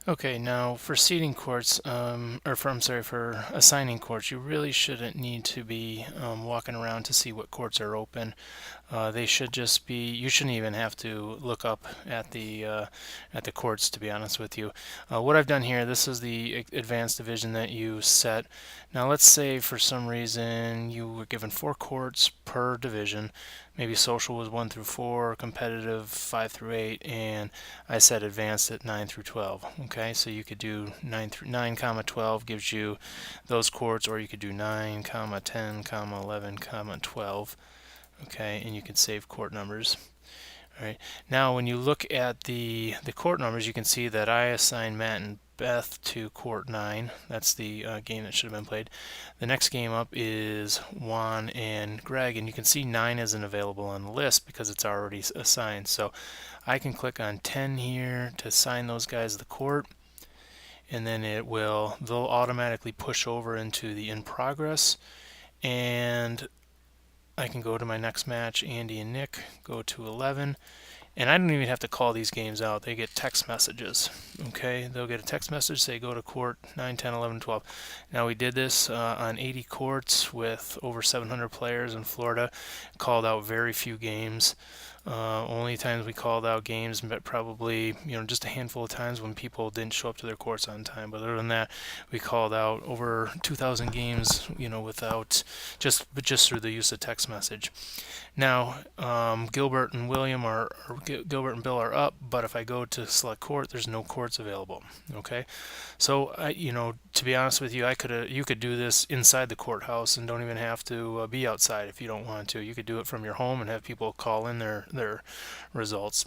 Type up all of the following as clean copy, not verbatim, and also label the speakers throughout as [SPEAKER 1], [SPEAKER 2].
[SPEAKER 1] Okay, now for seeding courts, for assigning courts, you really shouldn't need to be walking around to see what courts are open. They should just be. You shouldn't even have to look up at the courts, to be honest with you. What I've done here, this is the advanced division that you set. Now, let's say for some reason you were given 4 courts per division. Maybe social was 1 through 4, competitive 5 through 8, and I set advanced at 9 through 12. Okay, so you could do 9 comma 12 gives you those courts, or you could do 9 comma 10 comma 11 comma 12. Okay, and you can save court numbers. All right. Now, when you look at the court numbers, you can see that I assigned Matt and Beth to court 9. That's the game that should have been played. The next game up is Juan and Greg, and you can see 9 isn't available on the list because it's already assigned. So I can click on 10 here to assign those guys the court, and then they'll automatically push over into the in progress, and I can go to my next match, Andy and Nick, go to 11, and I don't even have to call these games out. They get text messages. Okay, they'll get a text message, say go to court 9, 10, 11, 12. Now, we did this on 80 courts with over 700 players in Florida, called out very few games. Only times we called out games, but probably just a handful of times when people didn't show up to their courts on time. But other than that, we called out over 2,000 games, without just through the use of text message. Now, Gilbert and Gilbert and Bill are up, but if I go to select court, there's no courts available. Okay, so to be honest with you, you could do this inside the courthouse and don't even have to be outside if you don't want to. You could do it from your home and have people call in their results.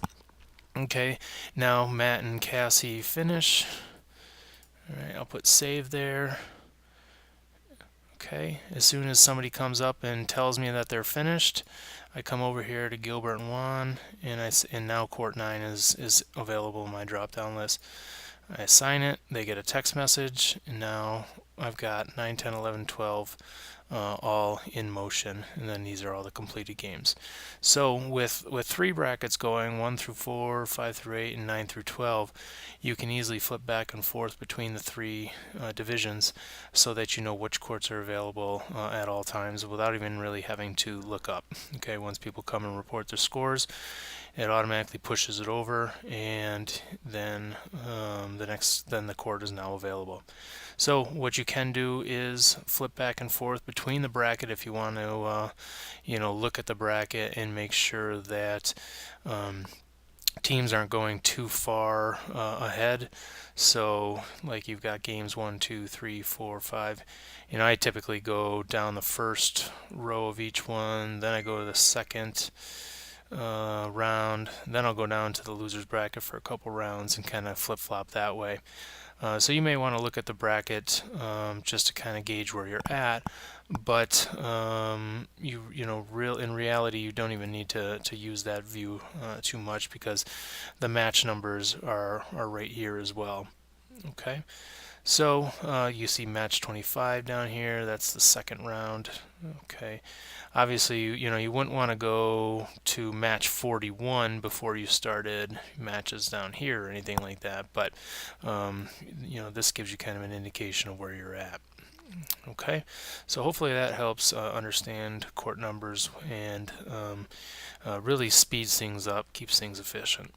[SPEAKER 1] Okay, now Matt and Cassie finish. All right, I'll put save there. Okay, as soon as somebody comes up and tells me that they're finished, I come over here to Gilbert and Juan, and now court 9 is available in my drop-down list. I assign it, they get a text message, and now I've got 9, 10, 11, 12 all in motion, and then these are all the completed games. So with 3 brackets going, 1 through 4, 5 through 8, and 9 through 12, you can easily flip back and forth between the 3 divisions so that you know which courts are available at all times without even really having to look up. Okay, once people come and report their scores, it automatically pushes it over, and then the court is now available. So what you can do is flip back and forth between the bracket if you want to look at the bracket and make sure that teams aren't going too far ahead. So like you've got games 1, 2, 3, 4, 5. I typically go down the first row of each one, then I go to the second round, then I'll go down to the loser's bracket for a couple rounds and kind of flip-flop that way. So you may want to look at the bracket just to kind of gauge where you're at, but in reality you don't even need to use that view too much because the match numbers are right here as well. Okay, so you see match 25 down here. That's the second round. Okay, obviously you wouldn't want to go to match 41 before you started matches down here or anything like that, but this gives you kind of an indication of where you're at. Okay, so hopefully that helps understand court numbers and really speeds things up, keeps things efficient.